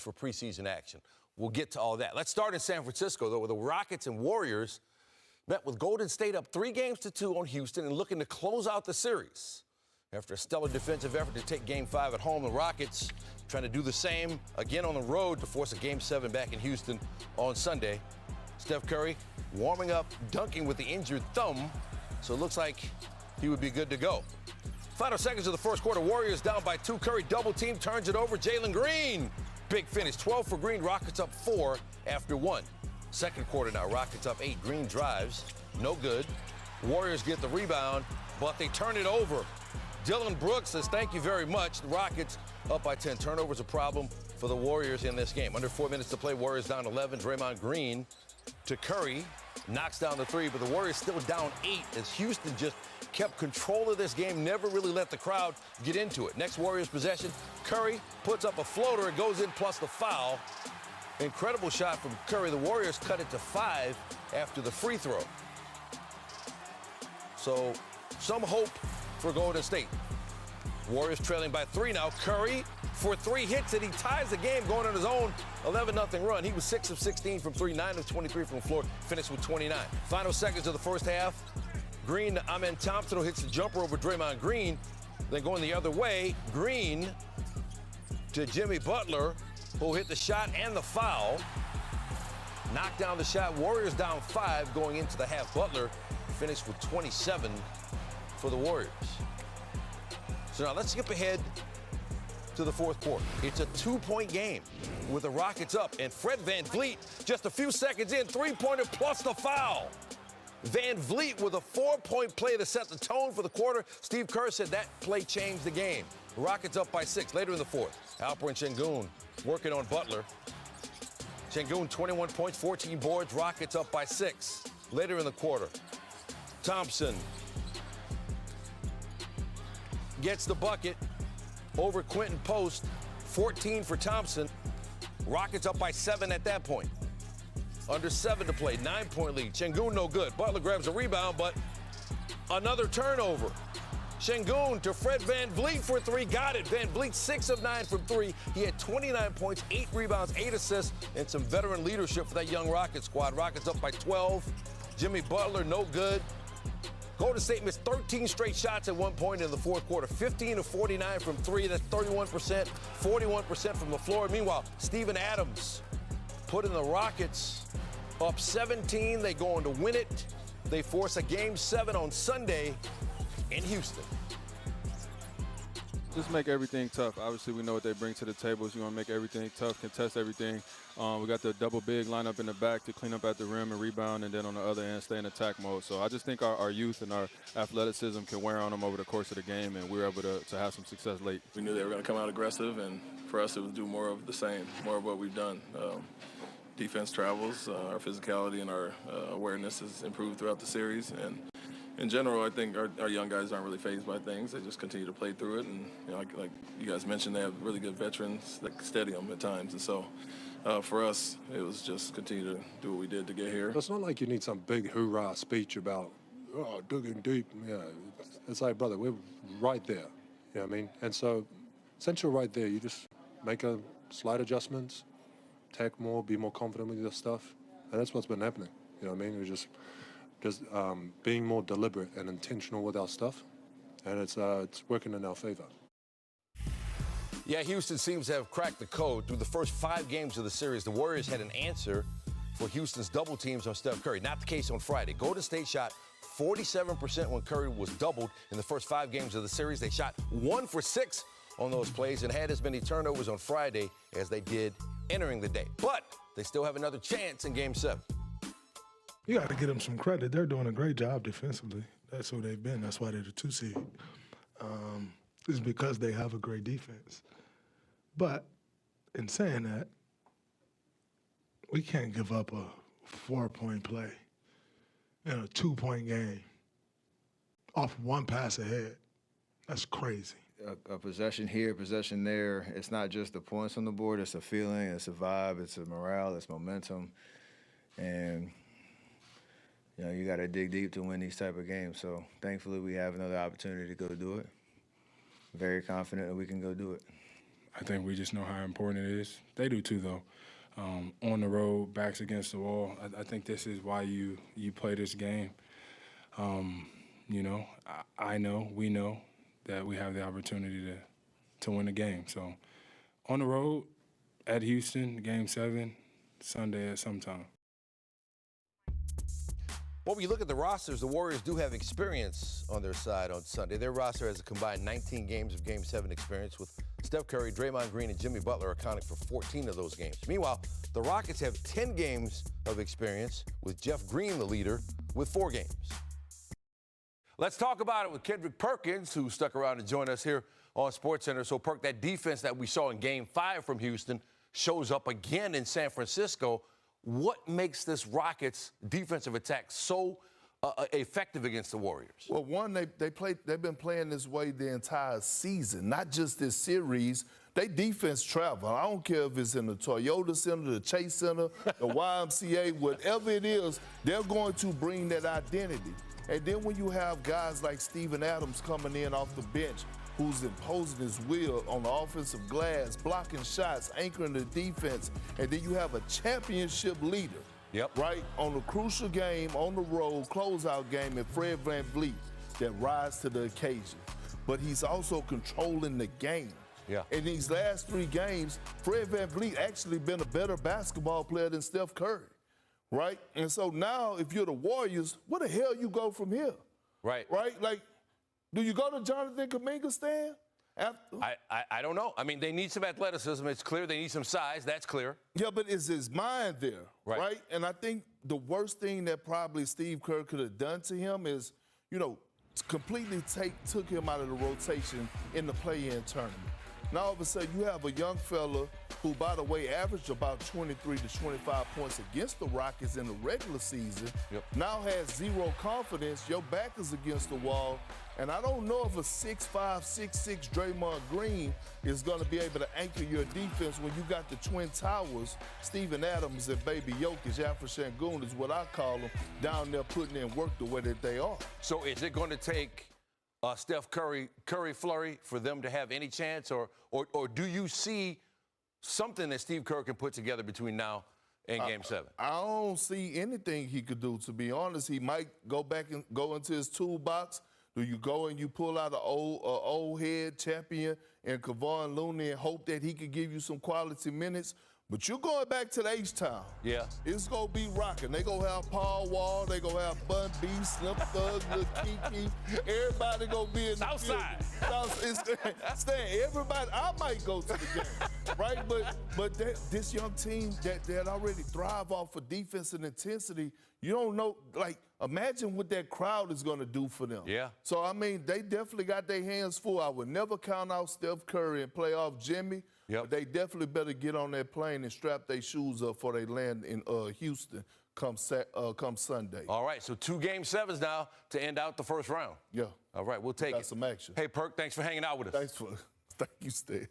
for preseason action. We'll get to all that. Let's start in San Francisco, though, where the Rockets and Warriors met with Golden State up 3-2 on Houston and looking to close out the series. After a stellar defensive effort to take Game 5 at home, the Rockets trying to do the same again on the road to force a Game 7 back in Houston on Sunday. Steph Curry warming up, dunking with the injured thumb, so it looks like he would be good to go. Final seconds of the first quarter, Warriors down by 2. Curry double team, turns it over. Jalen Green, big finish. 12 for Green, Rockets up 4 after 1. Second quarter now, Rockets up 8. Green drives, no good. Warriors get the rebound, but they turn it over. Dylan Brooks says thank you very much. The Rockets up by 10. Turnovers a problem for the Warriors in this game. Under 4 minutes to play, Warriors down 11. Draymond Green to Curry, knocks down the 3, but the Warriors still down 8 as Houston just kept control of this game, never really let the crowd get into it. Next Warriors possession, Curry puts up a floater, it goes in plus the foul. Incredible shot from Curry. The Warriors cut it to 5 after the free throw. So some hope for Golden State. Warriors trailing by 3 now. Curry for 3 hits it. He ties the game going on his own 11-0 run. He was 6 of 16 from 3, 9 of 23 from the floor, finished with 29. Final seconds of the first half. Green to Amen Thompson, who hits the jumper over Draymond Green. Then going the other way, Green to Jimmy Butler, who hit the shot and the foul. Knocked down the shot. Warriors down 5 going into the half. Butler finished with 27 for the Warriors. So now let's skip ahead to the fourth quarter. It's a 2-point game with the Rockets up, and Fred VanVleet just a few seconds in, 3-pointer plus the foul. VanVleet with a 4-point play to set the tone for the quarter. Steve Kerr said that play changed the game. The Rockets up by 6 later in the fourth. Alperen Sengun working on Butler. Sengun 21 points, 14 boards. Rockets up by 6 later in the quarter. Thompson gets the bucket over Quentin Post, 14 for Thompson. Rockets up by 7 at that point. Under 7 to play, 9-point lead. Sengun no good. Butler grabs a rebound, but another turnover. Sengun to Fred VanVleet for 3, got it. VanVleet 6 of 9 from 3. He had 29 points, 8 rebounds, 8 assists, and some veteran leadership for that young Rockets squad. Rockets up by 12. Jimmy Butler no good. Golden State missed 13 straight shots at one point in the fourth quarter. 15 of 49 from 3. That's 31%, 41% from the floor. Meanwhile, Steven Adams putting the Rockets up 17. They go on to win it. They force a Game 7 on Sunday in Houston. Just make everything tough. Obviously, we know what they bring to the table. So you want to make everything tough, contest everything. We got the double big lineup in the back to clean up at the rim and rebound, and then on the other end, stay in attack mode. So I just think our youth and our athleticism can wear on them over the course of the game, and we were able to have some success late. We knew they were going to come out aggressive, and for us, it was do more of the same, more of what we've done. Defense travels, our physicality and our awareness has improved throughout the series, and in general, I think our young guys aren't really fazed by things. They just continue to play through it, and you know, like you guys mentioned, they have really good veterans that steady them at times, and so for us, it was just continue to do what we did to get here. It's not like you need some big hoorah speech about, oh, digging deep. Yeah, it's like, brother, we're right there. You know what I mean? And so, since you're right there, you just make a slight adjustments, tech more, be more confident with your stuff, and that's what's been happening. You know what I mean? We're just being more deliberate and intentional with our stuff, and it's working in our favor. Yeah, Houston seems to have cracked the code. Through the first 5 games of the series, the Warriors had an answer for Houston's double teams on Steph Curry. Not the case on Friday. Golden State shot 47% when Curry was doubled in the first 5 games of the series. They shot 1 for 6 on those plays and had as many turnovers on Friday as they did entering the day. But they still have another chance in Game 7. You got to give them some credit. They're doing a great job defensively. That's who they've been. That's why they're the 2 seed. It's because they have a great defense. But in saying that, we can't give up a 4-point play in a 2-point game off 1 pass ahead. That's crazy. A possession here, possession there. It's not just the points on the board. It's a feeling, it's a vibe, it's a morale, it's momentum. And you know, you got to dig deep to win these type of games. So thankfully we have another opportunity to go do it. Very confident that we can go do it. I think we just know how important it is. They do too, though. On the road, backs against the wall. I think this is why you play this game. You know, I know, we know that we have the opportunity to win the game. So on the road at Houston, Game 7, Sunday at some time. Well, when you look at the rosters, the Warriors do have experience on their side on Sunday. Their roster has a combined 19 games of Game 7 experience, with Steph Curry, Draymond Green, and Jimmy Butler accounting for 14 of those games. Meanwhile, the Rockets have 10 games of experience, with Jeff Green the leader with 4 games. Let's talk about it with Kendrick Perkins, who stuck around to join us here on SportsCenter. So, Perk, that defense that we saw in Game 5 from Houston shows up again in San Francisco. What makes this Rockets defensive attack so effective against the Warriors? Well, one, they've been playing this way the entire season, not just this series. They defense travel. I don't care if it's in the Toyota Center, the Chase Center, the YMCA, whatever it is, they're going to bring that identity. And then when you have guys like Steven Adams coming in off the bench, who's imposing his will on the offensive glass, blocking shots, anchoring the defense, and then you have a championship leader, right, on a crucial game, on the road, closeout game, and Fred VanVleet that rise to the occasion. But he's also controlling the game. In these last 3 games, Fred VanVleet actually been a better basketball player than Steph Curry, right? And so now, if you're the Warriors, where the hell you go from here? Right? Like, do you go to Jonathan Kuminga's stand? I don't know. I mean, they need some athleticism. It's clear they need some size. That's clear. Yeah, but is his mind there, right? And I think the worst thing that probably Steve Kerr could have done to him is, you know, completely took him out of the rotation in the play-in tournament. Now, all of a sudden, you have a young fella who, by the way, averaged about 23 to 25 points against the Rockets in the regular season, now has 0 confidence. Your back is against the wall. And I don't know if a 6'5", 6'6" Draymond Green is going to be able to anchor your defense when you got the Twin Towers, Steven Adams and Baby Jokic, Alfred Sengun is what I call them, down there putting in work the way that they are. So is it going to take Steph Curry flurry for them to have any chance, or do you see something that Steve Kerr can put together between now and Game 7? I don't see anything he could do, to be honest. He might go back and go into his toolbox. Do you go and you pull out an old head champion and Kevon Looney and hope that he could give you some quality minutes? But you're going back to the H-Town. It's going to be rocking. They going to have Paul Wall. They going to have Bun B, Slim Thug, Lil Kiki. Everybody going to be in the field. Stan, everybody. I might go to the game, right? But this young team that already thrive off of defense and intensity, you don't know, like, imagine what that crowd is going to do for them. So, I mean, they definitely got their hands full. I would never count out Steph Curry and play off Jimmy. But they definitely better get on that plane and strap their shoes up before they land in Houston come Sunday. All right, so 2 Game 7s now to end out the first round. All right, we'll take it. Some action. Hey, Perk, thanks for hanging out with us. Thank you, Stan.